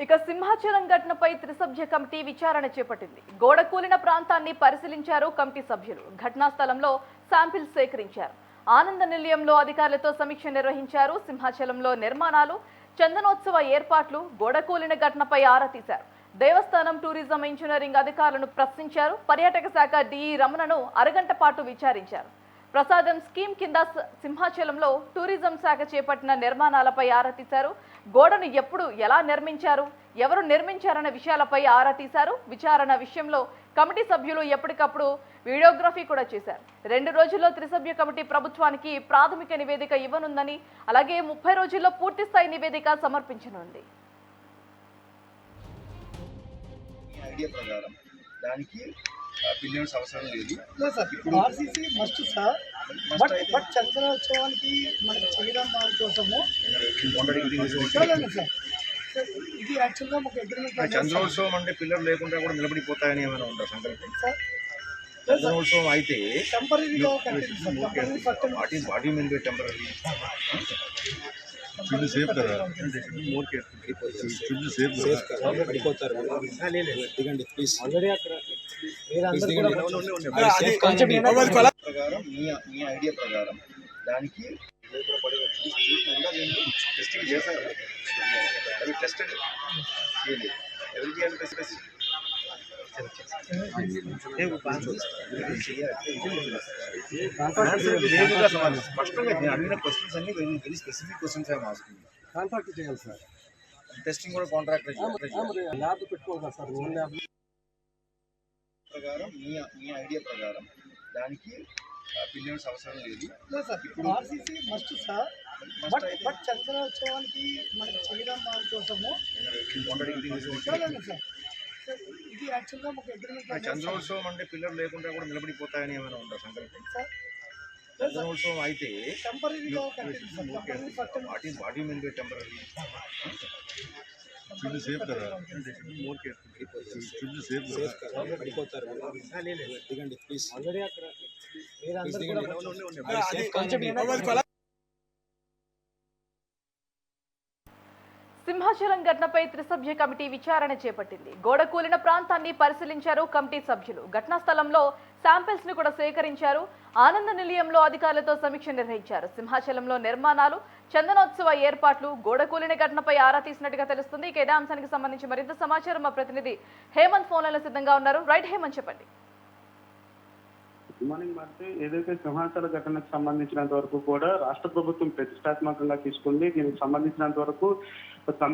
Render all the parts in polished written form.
ఇక సింహాచలం ఘటనపై త్రిసభ్య కమిటీ విచారణ చేపట్టింది. గోడ కూలిన ప్రాంతాన్ని పరిశీలించారు కమిటీ సభ్యులు. ఘటనా స్థలంలో శాంపిల్స్ సేకరించారు. ఆనంద నిలయంలో అధికారులతో సమీక్ష నిర్వహించారు. సింహాచలంలో నిర్మాణాలు, చందనోత్సవ ఏర్పాట్లు, గోడ కూలిన ఘటనపై ఆరా తీశారు. దేవస్థానం టూరిజం ఇంజనీరింగ్ అధికారులను ప్రశ్నించారు. పర్యాటక శాఖ డిఈ రమణను అరగంట పాటు విచారించారు. ప్రసాదం స్కీమ్ కింద సింహాచలంలో టూరిజం శాఖ చేపట్టిన నిర్మాణాలపై ఆరా తీశారు. గోడను ఎప్పుడు ఎలా నిర్మించారు, ఎవరు నిర్మించారన్న విషయాలపై ఆరా తీశారు. విచారణ విషయంలో కమిటీ సభ్యులు ఎప్పటికప్పుడు వీడియోగ్రఫీ కూడా చేశారు. 2 రోజుల్లో త్రిసభ్య కమిటీ ప్రభుత్వానికి ప్రాథమిక నివేదిక ఇవ్వనుందని, అలాగే 30 రోజుల్లో పూర్తి స్థాయి నివేదిక సమర్పించనుంది. బిలియన్స్ అవసరం లేదు సార్. ఇప్పుడు ఆర్సీసీ మస్ట్ సార్. బట్ చంద్రోత్సవానికి మనకి చేయడం కోసము సార్ ఇది యాక్చువల్గా ఒక అగ్రిమెంట్. చంద్రోత్సవం అంటే పిల్లలు లేకుండా కూడా నిలబడిపోతాయని ఏమైనా ఉందా సంకల్పం? చంద్రోత్సవం అయితే టెంపరీగా వాటి మీద టెంపరీ సేఫ్ కదా, మోర్ సేఫ్ పడిపోతారు. దిగండి ప్లీజ్. ప్రకారం మీ ఐడియా ప్రకారం దానికి టెస్టింగ్ చేశారు. అది టెస్టెడ్ చేయలేదు. ఎవరు చేయాలి టెస్ట్? స్పష్టంగా నేను అడిగిన క్వశ్చన్స్ అన్ని వెరీ స్పెసిఫిక్ క్వశ్చన్స్ ఏమో వస్తుంది. కాంట్రాక్ట్ చేయాలి సార్. టెస్టింగ్ కూడా కాంట్రాక్టర్ ల్యాబ్ పెట్టుకోవాలి సార్. ఓన్ ల్యాబ్ ప్రకారం మీ ఐడియా ప్రకారం దానికి బిలియన్స్ అవసరం లేదు సార్. ఇప్పుడు ఆర్సీసీ మస్ట్ సార్. బట్ చంద్రోత్సవానికి మనకి చేయడం కోసము సార్ ఇది యాక్చువల్గా ఒక అగ్రిమెంట్. చంద్రోత్సవం అంటే పిల్లలు లేకుండా కూడా నిలబడిపోతాయని ఏమైనా ఉందా సంకల్పం? చంద్రోత్సవం అయితే టెంపరీగా వాటి మీద టెంపరీ సేఫ్ కదా, మోర్ సేఫ్ పడిపోతారు. దిగండి ప్లీజ్. సింహాచలం ఘటనపై త్రిసభ్య కమిటీ విచారణ చేపట్టింది. గోడ కూలిన ప్రాంతాన్ని పరిశీలించారు కమిటీ సభ్యులు. ఘటనా స్థలంలో శాంపిల్స్ ను కూడా సేకరించారు. ఆనంద నిలయంలో అధికారులతో సమీక్ష నిర్వహించారు. సింహాచలంలో నిర్మాణాలు, చందనోత్సవ ఏర్పాట్లు, గోడ కూలిన ఘటనపై ఆరా తీసినట్టుగా తెలుస్తుంది. ఇక ఇదే అంశానికి సంబంధించి మరింత సమాచారం మా ప్రతినిధి హేమంత్ ఫోన్ లైన్లో సిద్ధంగా ఉన్నారు. రైట్ హేమంత్, చెప్పండి. Good morning. మరి ఏదైతే సింహాచల ఘటనకు సంబంధించినంత వరకు కూడా రాష్ట్ర ప్రభుత్వం ప్రతిష్టాత్మకంగా తీసుకుంది. దీనికి సంబంధించినంత వరకు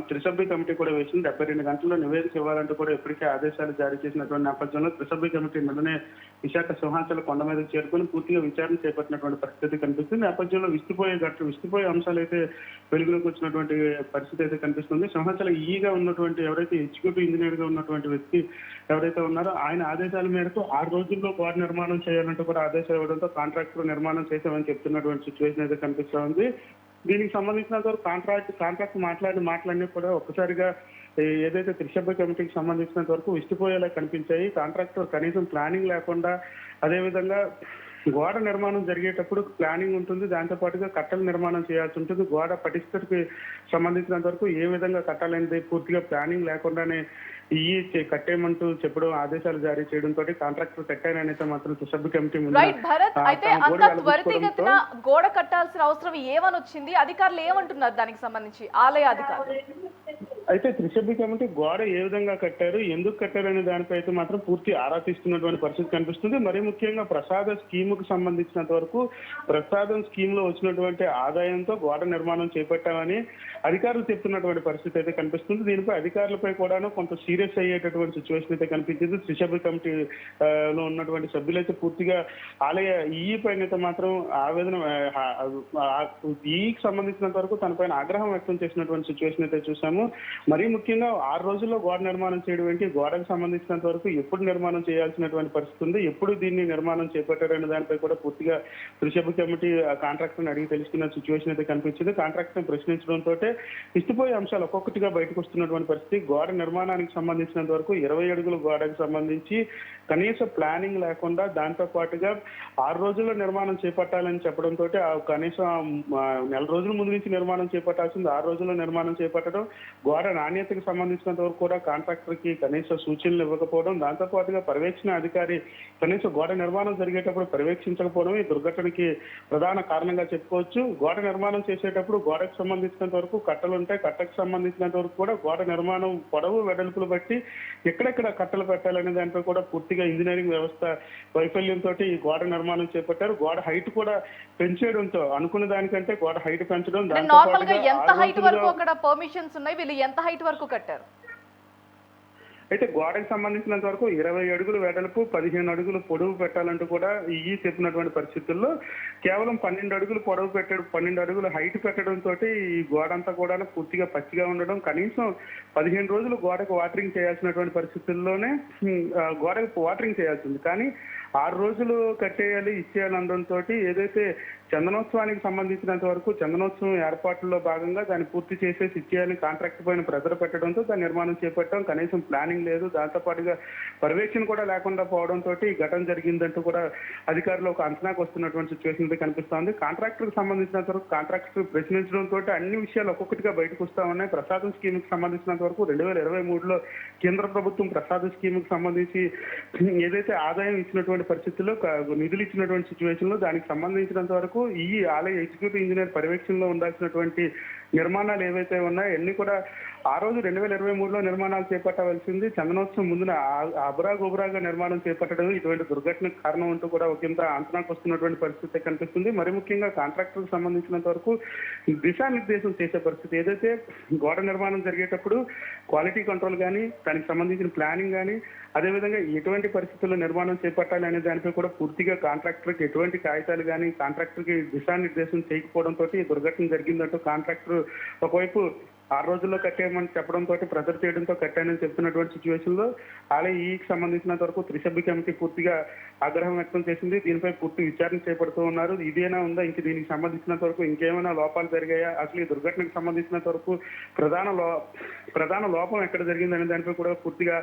త్రిసభ్య కమిటీ కూడా వేసింది. 72 గంటల్లో నివేదిక ఇవ్వాలంటూ కూడా ఇప్పటికే ఆదేశాలు జారీ చేసినటువంటి నేపథ్యంలో త్రిసభ్య కమిటీ నిన్ననే విశాఖ సింహాచల కొండ మీదకి చేరుకుని పూర్తిగా విచారణ చేపట్టినటువంటి పరిస్థితి కనిపిస్తుంది. నేపథ్యంలో విస్తుపోయే అంశాలు అయితే వెలుగులోకి వచ్చినటువంటి పరిస్థితి అయితే కనిపిస్తుంది. సింహాచల ఈగా ఉన్నటువంటి ఎవరైతే ఎగ్జిక్యూటివ్ ఇంజనీర్ గా ఉన్నటువంటి వ్యక్తి ఎవరైతే ఉన్నారో ఆయన ఆదేశాల మేరకు 6 రోజుల్లో గోడ నిర్మాణం చేయాలంటూ కూడా ఆదేశాలు ఇవ్వడంతో కాంట్రాక్టర్ నిర్మాణం చేసామని చెప్తున్నటువంటి సిచ్యువేషన్ అయితే కనిపిస్తూ ఉంది. దీనికి సంబంధించినంత వరకు కాంట్రాక్ట్ మాట్లాడినా కూడా ఒక్కసారిగా ఏదైతే త్రిసభ్య కమిటీకి సంబంధించినంత వరకు విస్తుపోయేలా కనిపించాయి. కాంట్రాక్టర్ కనీసం ప్లానింగ్ లేకుండా, అదేవిధంగా గోడ నిర్మాణం జరిగేటప్పుడు ప్లానింగ్ ఉంటుంది, దాంతో పాటుగా కట్టల నిర్మాణం చేయాల్సి ఉంటుంది. గోడ పటిష్టతకి సంబంధించినంత వరకు ఏ విధంగా కట్టాలనేది పూర్తిగా ప్లానింగ్ లేకుండానే కట్టేయమంటూ చెప్పడం, ఆదేశాలు జారీ చేయడంతో కాంట్రాక్టర్ కట్టానైతే మాత్రం త్రిసభ్య కమిటీ అయితే అంత త్వరితగతిన గోడ కట్టాల్సిన అవసరం ఏమని వచ్చింది? అధికారులు ఏమంటున్నారు దానికి సంబంధించి, ఆలయ అధికారులు? అయితే త్రిసభ్య కమిటీ గోడ ఏ విధంగా కట్టారు, ఎందుకు కట్టారు అనే దానిపై అయితే మాత్రం పూర్తి ఆరా తీస్తున్నటువంటి పరిస్థితి కనిపిస్తుంది. మరీ ముఖ్యంగా ప్రసాద స్కీమ్ కు సంబంధించినంత వరకు ప్రసాదం స్కీమ్ లో వచ్చినటువంటి ఆదాయంతో గోడ నిర్మాణం చేపట్టామని అధికారులు చెప్తున్నటువంటి పరిస్థితి అయితే కనిపిస్తుంది. దీనిపై అధికారులపై కూడా కొంత సీరియస్ అయ్యేటటువంటి సిచ్యువేషన్ అయితే కనిపించింది. త్రిసభ్య కమిటీలో ఉన్నటువంటి సభ్యులైతే పూర్తిగా ఆలయ ఈఈ పైన అయితే మాత్రం ఆవేదన, ఈఈకి సంబంధించినంత వరకు తన పైన ఆగ్రహం వ్యక్తం చేసినటువంటి సిచ్యువేషన్ అయితే చూసాము. మరీ ముఖ్యంగా 6 రోజుల్లో గోడ నిర్మాణం చేయడం ఏంటి, గోడకు సంబంధించినంత వరకు ఎప్పుడు నిర్మాణం చేయాల్సినటువంటి పరిస్థితి ఉంది, ఎప్పుడు దీన్ని నిర్మాణం చేపట్టారనే దానిపై కూడా పూర్తిగా త్రిసభ్య కమిటీ కాంట్రాక్టర్ అడిగి తెలుసుకున్న సిచ్యువేషన్ అయితే కనిపించింది. కాంట్రాక్టర్ ప్రశ్నించడంతో ఇష్టపోయే అంశాలు ఒక్కొక్కటిగా బయటకు వస్తున్నటువంటి పరిస్థితి. గోడ నిర్మాణానికి సంబంధించినంత వరకు 20 అడుగుల గోడకు సంబంధించి కనీస ప్లానింగ్ లేకుండా, దాంతో పాటుగా 6 రోజుల్లో నిర్మాణం చేపట్టాలని చెప్పడంతో కనీసం 4 రోజుల ముందు నుంచి నిర్మాణం చేపట్టాల్సింది 6 రోజుల్లో నిర్మాణం చేపట్టడం, గోడ నాణ్యతకు సంబంధించినంత వరకు కూడా కాంట్రాక్టర్కి కనీస సూచనలు ఇవ్వకపోవడం, దాంతోపాటుగా పర్యవేక్షణ అధికారి కనీస గోడ నిర్మాణం జరిగేటప్పుడు పర్యవేక్షించకపోవడం ఈ దుర్ఘటనకి ప్రధాన కారణంగా చెప్పుకోవచ్చు. గోడ నిర్మాణం చేసేటప్పుడు గోడకు సంబంధించినంత వరకు కట్టలు ఉంటాయి. కట్టకు సంబంధించినంత వరకు కూడా గోడ నిర్మాణం పొడవు వెడల్పులు బట్టి ఎక్కడెక్కడ కట్టలు పెట్టాలనే దాంట్లో కూడా పూర్తిగా ఇంజనీరింగ్ వ్యవస్థ వైఫల్యంతో ఈ గోడ నిర్మాణం చేపట్టారు. గోడ హైట్ కూడా పెంచేయడంతో అనుకున్న దానికంటే గోడ హైట్ పెంచడం, నార్మల్ గా ఎంత హైట్ వరకు అక్కడ పర్మిషన్స్ ఉన్నాయి, వీళ్ళు ఎంత హైట్ వరకు కట్టారు? అయితే గోడకు సంబంధించినంత వరకు 20 అడుగులు వెడల్పు 15 అడుగులు పొడవు పెట్టాలంటూ కూడా ఈ చెప్పినటువంటి పరిస్థితుల్లో కేవలం 12 అడుగులు పొడవు 12 అడుగులు హైట్ పెట్టడంతో ఈ గోడ అంతా కూడా పూర్తిగా పచ్చిగా ఉండడం, కనీసం 15 రోజులు గోడకు వాటరింగ్ చేయాల్సినటువంటి పరిస్థితుల్లోనే గోడకు వాటరింగ్ చేయాల్సింది. కానీ 6 రోజులు కట్టేయాలి ఇచ్చేయాలి అనడంతో ఏదైతే చందనోత్సవానికి సంబంధించినంత వరకు చందనోత్సవం ఏర్పాట్లలో భాగంగా దాన్ని పూర్తి చేసేసి ఇచ్చేయాలని కాంట్రాక్ట్ పైన ప్రెజర్ పెట్టడంతో దాని నిర్మాణం చేపట్టాం. కనీసం ప్లానింగ్ లేదు, దాంతోపాటుగా పర్యవేక్షణ కూడా లేకుండా పోవడంతో ఈ ఘటన జరిగిందంటూ కూడా అధికారులు ఒక అంచనాకు వస్తున్నటువంటి సిచ్యువేషన్ కనిపిస్తోంది. కాంట్రాక్టర్కి సంబంధించినంత వరకు కాంట్రాక్టర్ ప్రశ్నించడంతో అన్ని విషయాలు ఒక్కొక్కటిగా బయటకు వస్తా ఉన్నాయి. ప్రసాదం స్కీమ్కి సంబంధించినంత వరకు 2023లో కేంద్ర ప్రభుత్వం ప్రసాద స్కీమ్కి సంబంధించి ఏదైతే ఆదాయం ఇచ్చినటువంటి పరిస్థితుల్లో నిధులు ఇచ్చినటువంటి సిచ్యువేషన్ లో దానికి సంబంధించినంత వరకు ఈ ఆలయ ఎగ్జిక్యూటివ్ ఇంజనీర్ పర్యవేక్షణలో ఉండాల్సినటువంటి నిర్మాణాలు ఏవైతే ఉన్నాయో అన్ని కూడా ఆ రోజు 2023లో నిర్మాణాలు చేపట్టవలసింది. చందనోత్సవం ముందున అబరాగోబరాగా నిర్మాణం చేపట్టడం ఇటువంటి దుర్ఘటనకు కారణం అంటూ కూడా ఒకంత అంచనాకు వస్తున్నటువంటి పరిస్థితి కనిపిస్తుంది. మరి ముఖ్యంగా కాంట్రాక్టర్కి సంబంధించినంత వరకు దిశానిర్దేశం చేసే పరిస్థితి ఏదైతే గోడ నిర్మాణం జరిగేటప్పుడు క్వాలిటీ కంట్రోల్ కానీ దానికి సంబంధించిన ప్లానింగ్ కానీ అదేవిధంగా ఎటువంటి పరిస్థితుల్లో నిర్మాణం చేపట్టాలి అనే దానిపై కూడా పూర్తిగా కాంట్రాక్టర్కి ఎటువంటి కాగితాలు కానీ కాంట్రాక్టర్కి దిశానిర్దేశం చేయకపోవడంతో ఈ దుర్ఘటన జరిగిందంటూ కాంట్రాక్టర్ ఒకవైపు 6 రోజుల్లో కట్టేయమని చెప్పడంతో ప్రెజర్ చేయడంతో కట్టానని చెప్తున్నటువంటి సిచ్యువేషన్ లో ఆలయ ఈకి సంబంధించినంత వరకు త్రిసభ్య కమిటీ పూర్తిగా ఆగ్రహం వ్యక్తం చేసింది. దీనిపై పూర్తి విచారణ చేపడుతూ ఉన్నారు. ఇదేనా ఉందా, ఇంక దీనికి సంబంధించినంత వరకు ఇంకేమైనా లోపాలు జరిగాయా, అసలు ఈ దుర్ఘటనకు సంబంధించినంత వరకు ప్రధాన లోపం ఎక్కడ జరిగిందనే దానిపై కూడా పూర్తిగా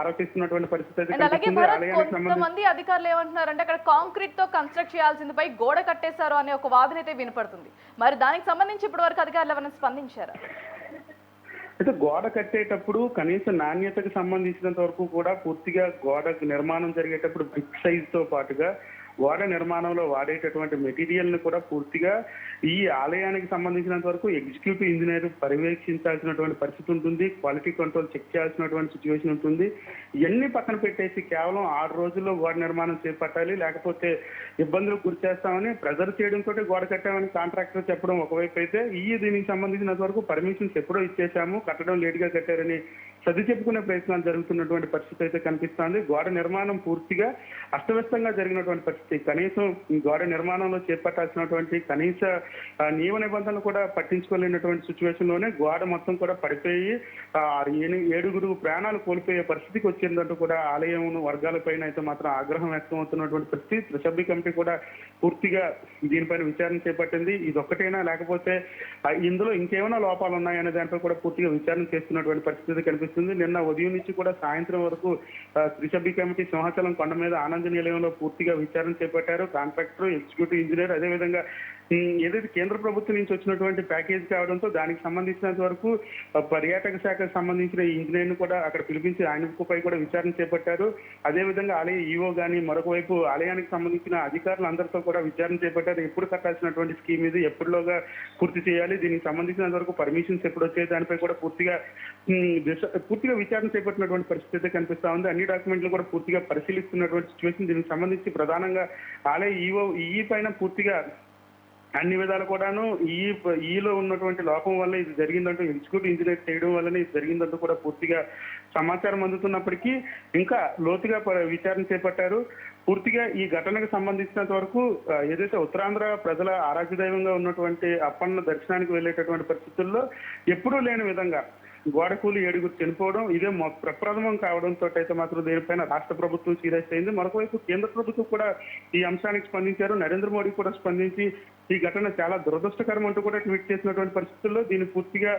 ఆరోపిస్తున్నటువంటి పరిస్థితి. అలాగే కొంతమంది అధికారులు ఏమంటున్నారంటే అక్కడ కాంక్రీట్ తో కన్స్ట్రక్ట్ చేయాల్సింది పై గోడ కట్టేశారు అనే ఒక వాదన అయితే వినపడుతుంది. మరి దానికి సంబంధించి ఇప్పటి వరకు అధికారులు ఎవరైనా స్పందించారా? అయితే గోడ కట్టేటప్పుడు కనీస నాణ్యతకు సంబంధించినంత వరకు కూడా పూర్తిగా గోడ నిర్మాణం జరిగేటప్పుడు బ్రిక్ సైజ్ తో పాటుగా గోడ నిర్మాణంలో వాడేటటువంటి మెటీరియల్ ని కూడా పూర్తిగా ఈ ఆలయానికి సంబంధించినంత వరకు ఎగ్జిక్యూటివ్ ఇంజనీర్ పర్యవేక్షించాల్సినటువంటి పరిస్థితి ఉంటుంది. క్వాలిటీ కంట్రోల్ చెక్ చేయాల్సినటువంటి సిచ్యువేషన్ ఉంటుంది. ఇవన్నీ పక్కన పెట్టేసి కేవలం 6 రోజుల్లో గోడ నిర్మాణం చేపట్టాలి, లేకపోతే ఇబ్బందులకు గురి చేస్తామని ప్రెజర్ చేయడంతో గోడ కట్టామని కాంట్రాక్టర్ చెప్పడం ఒకవైపు అయితే, దీనికి సంబంధించినంత వరకు పర్మిషన్స్ ఎప్పుడో ఇచ్చేసాము, కట్టడం లేట్ గా కట్టారని సర్ది చెప్పుకునే ప్రయత్నాలు జరుగుతున్నటువంటి పరిస్థితి అయితే కనిపిస్తోంది. గోడ నిర్మాణం పూర్తిగా అస్తవ్యస్తంగా జరిగినటువంటి పరిస్థితి. కనీసం గోడ నిర్మాణంలో చేపట్టాల్సినటువంటి కనీస నియమ నిబంధనలు కూడా పట్టించుకోలేనటువంటి సిచ్యువేషన్ లోనే గోడ మొత్తం కూడా పడిపోయి 7 ప్రాణాలు కోల్పోయే పరిస్థితికి వచ్చిందంటూ కూడా ఆలయం వర్గాలపైన అయితే మాత్రం ఆగ్రహం వ్యక్తం అవుతున్నటువంటి పరిస్థితి. త్రిసభ్య కమిటీ కూడా పూర్తిగా దీనిపైన విచారణ చేపట్టింది. ఇది ఒక్కటైనా లేకపోతే ఇందులో ఇంకేమైనా లోపాలు ఉన్నాయనే దానిపై కూడా పూర్తిగా విచారణ చేస్తున్నటువంటి పరిస్థితి కనిపిస్తుంది. నిన్న ఉదయం నుంచి కూడా సాయంత్రం వరకు త్రిసభ్య కమిటీ సింహాచలం కొండ మీద ఆనంద నిలయంలో పూర్తిగా విచారణ చేపట్టారు. కాంట్రాక్టర్, ఎగ్జిక్యూటివ్ ఇంజనీర్, అదేవిధంగా ఏదైతే కేంద్ర ప్రభుత్వం నుంచి వచ్చినటువంటి ప్యాకేజ్ కావడంతో దానికి సంబంధించినంత వరకు పర్యాటక శాఖకు సంబంధించిన ఇంజనీర్ ను కూడా అక్కడ పిలిపించి ఆయనపై కూడా విచారణ చేపట్టారు. అదేవిధంగా ఆలయ ఈవో గానీ మరొక వైపు ఆలయానికి సంబంధించిన అధికారులు అందరితో కూడా విచారణ చేపట్టారు. ఎప్పుడు కట్టాల్సినటువంటి స్కీమ్ ఇది, ఎప్పటిలోగా పూర్తి చేయాలి, దీనికి సంబంధించినంత వరకు పర్మిషన్స్ ఎప్పుడు వచ్చాయి దానిపై కూడా పూర్తిగా విచారణ చేపట్టినటువంటి పరిస్థితి కనిపిస్తా ఉంది. అన్ని డాక్యుమెంట్లు కూడా పూర్తిగా పరిశీలిస్తున్నటువంటి సిచ్యువేషన్. దీనికి సంబంధించి ప్రధానంగా ఆలయ ఈ పైన పూర్తిగా అన్ని విధాలు కూడాను ఈలో ఉన్నటువంటి లోపం వల్ల ఇది జరిగిందంటూ ఎగ్జిక్యూటివ్ ఇంజనీర్ చేయడం వల్లనే ఇది జరిగిందంటూ కూడా పూర్తిగా సమాచారం అందుతున్నప్పటికీ ఇంకా లోతుగా విచారణ చేపట్టారు. పూర్తిగా ఈ ఘటనకు సంబంధించినంత వరకు ఏదైతే ఉత్తరాంధ్ర ప్రజల ఆరాధ్య దైవంగా ఉన్నటువంటి అప్పన్న దర్శనానికి వెళ్ళేటటువంటి పరిస్థితుల్లో ఎప్పుడూ లేని విధంగా గోడకూలి 7 చనిపోవడం ఇదే ప్రప్రథమం కావడంతో అయితే మాత్రం దీనిపైన రాష్ట్ర ప్రభుత్వం సీరియస్ అయింది. మరొకవైపు కేంద్ర ప్రభుత్వం కూడా ఈ అంశానికి స్పందించారు. నరేంద్ర మోడీ కూడా స్పందించి ఈ ఘటన చాలా దురదృష్టకరం అంటూ కూడా ట్వీట్ చేసినటువంటి పరిస్థితుల్లో దీన్ని పూర్తిగా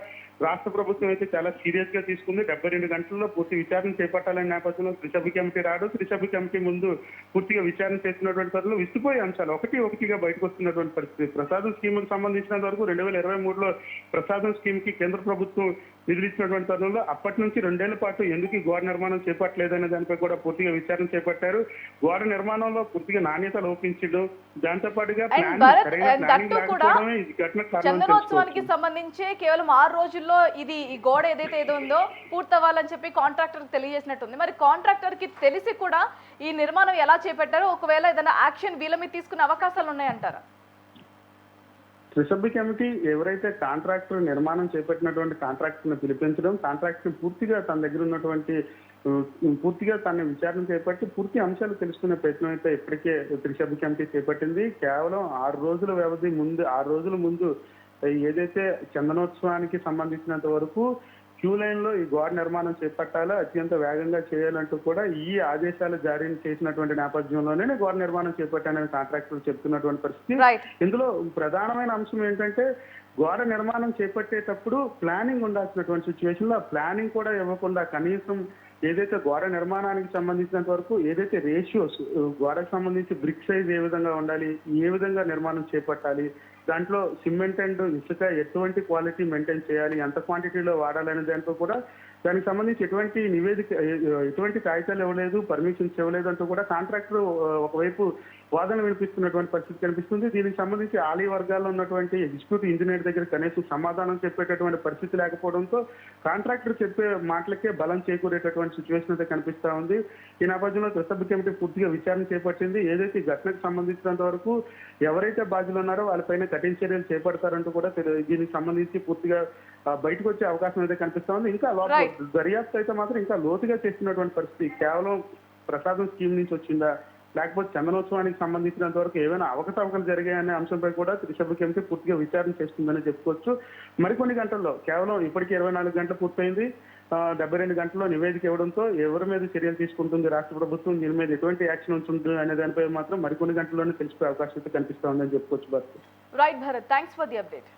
రాష్ట్ర ప్రభుత్వం అయితే చాలా సీరియస్ గా తీసుకుంది. 72 గంటల్లో పూర్తి విచారణ చేపట్టాలనే నేపథ్యంలో త్రిసభ్య కమిటీ రావడం, త్రిసభ్య కమిటీ ముందు పూర్తిగా విచారణ చేస్తున్నటువంటి తరుణంలో విస్తుపోయే అంశాలు ఒకటిగా బయటకు వస్తున్నటువంటి పరిస్థితి. ప్రసాదం స్కీమ్ కు సంబంధించినంత వరకు 2023లో ప్రసాదం స్కీమ్ కి కేంద్ర ప్రభుత్వం నిధులు ఇచ్చినటువంటి తరుణంలో అప్పటి నుంచి 2 ఏళ్ల పాటు ఎందుకు ఈ గోడ నిర్మాణం చేపట్టలేదనే దానిపై కూడా పూర్తిగా విచారణ చేపట్టారు. గోడ నిర్మాణంలో పూర్తిగా నాణ్యత లోపించడం, దాంతో పాటుగా అండ్ భరత్ ప్లానింగ్ దట్టు కూడా లేకపోవడమే ఈ ఘటనకు కారణం చందనోత్సవానికి సంబంధించి కేవలం 6 రోజుల్లో ఈ గోడ ఏదైతే ఏదో ఉందో పూర్తవ్వాలని చెప్పి కాంట్రాక్టర్ తెలియజేసినట్టుంది. మరి కాంట్రాక్టర్ కి తెలిసి కూడా ఈ నిర్మాణం ఎలా చేపట్టారో, ఒకవేళ ఏదైనా యాక్షన్ వీళ్ళ మీద తీసుకునే అవకాశాలు ఉన్నాయంటారా? త్రిసభ్య కమిటీ ఎవరైతే కాంట్రాక్టర్ నిర్మాణం చేపట్టినటువంటి కాంట్రాక్టర్ ని పిలిపించడం, కాంట్రాక్టర్ పూర్తిగా తన దగ్గర ఉన్నటువంటి పూర్తిగా తన విచారణ చేపట్టి పూర్తి అంశాలు తెలుసుకునే ప్రయత్నం అయితే ఇప్పటికే త్రిసభ్య కమిటీ చేపట్టింది. కేవలం 6 రోజుల వ్యవధి ముందు 6 రోజుల ముందు ఏదైతే చందనోత్సవానికి సంబంధించినంత వరకు క్యూ లైన్ లో ఈ గోడ నిర్మాణం చేపట్టాలో అత్యంత వేగంగా చేయాలంటూ కూడా ఈ ఆదేశాలు జారీ చేసినటువంటి నేపథ్యంలోనే గోడ నిర్మాణం చేపట్టానని కాంట్రాక్టర్ చెప్తున్నటువంటి పరిస్థితి. ఇందులో ప్రధానమైన అంశం ఏంటంటే గోడ నిర్మాణం చేపట్టేటప్పుడు ప్లానింగ్ ఉండాల్సినటువంటి సిచ్యువేషన్ లో ప్లానింగ్ కూడా ఇవ్వకుండా కనీసం ఏదైతే గోడ నిర్మాణానికి సంబంధించినంత వరకు ఏదైతే రేషియోస్ గోడకు సంబంధించి బ్రిక్ సైజ్ ఏ విధంగా ఉండాలి, ఏ విధంగా నిర్మాణం చేపట్టాలి, దాంట్లో సిమెంట్ అండ్ ఇసుక ఎటువంటి క్వాలిటీ మెయింటైన్ చేయాలి, ఎంత క్వాంటిటీలో వాడాలనే దాంట్లో కూడా దానికి సంబంధించి ఎటువంటి కాగితాలు ఇవ్వలేదు, పర్మిషన్స్ ఇవ్వలేదు అంటూ కూడా కాంట్రాక్టర్ ఒకవైపు వాదన వినిపిస్తున్నటువంటి పరిస్థితి కనిపిస్తుంది. దీనికి సంబంధించి ఆలయ వర్గాల్లో ఉన్నటువంటి ఎగ్జిక్యూటివ్ ఇంజనీర్ దగ్గర కనీసం సమాధానం చెప్పేటటువంటి పరిస్థితి లేకపోవడంతో కాంట్రాక్టర్ చెప్పే మాటలకే బలం చేకూరేటటువంటి సిచ్యువేషన్ అయితే కనిపిస్తా ఉంది. ఈ నేపథ్యంలో త్రిసభ్య కమిటీ పూర్తిగా విచారణ చేపట్టింది. ఏదైతే ఈ ఘటనకు సంబంధించినంత వరకు ఎవరైతే బాధ్యులు ఉన్నారో వాళ్ళపైన కఠిన చర్యలు చేపడతారంటూ కూడా దీనికి సంబంధించి పూర్తిగా బయటకు వచ్చే అవకాశం అయితే కనిపిస్తా ఉంది. ఇంకా దర్యాప్తు అయితే మాత్రం ఇంకా లోతుగా చేస్తున్నటువంటి పరిస్థితి. కేవలం ప్రసాదం స్కీమ్ నుంచి వచ్చిందా, లేకపోతే చందనోత్సవానికి సంబంధించినంత వరకు ఏమైనా అవకతవకలు జరిగాయనే అంశంపై కూడా త్రిసభ్య కమిటీ పూర్తిగా విచారణ చేస్తుందని చెప్పుకోవచ్చు. మరికొన్ని గంటల్లో కేవలం ఇప్పటికీ 24 గంటలు పూర్తయింది. 72 గంటల్లో నివేదిక ఇవ్వడంతో ఎవరి మీద చర్యలు తీసుకుంటుంది రాష్ట్ర ప్రభుత్వం, దీని మీద ఎటువంటి యాక్షన్ ఉంటుంది అనే దానిపై మాత్రం మరికొన్ని గంటల్లోనే తెలిసిపోయే అవకాశం అయితే కనిపిస్తా ఉందని చెప్పుకోవచ్చు. Right Bharat, thanks for the update.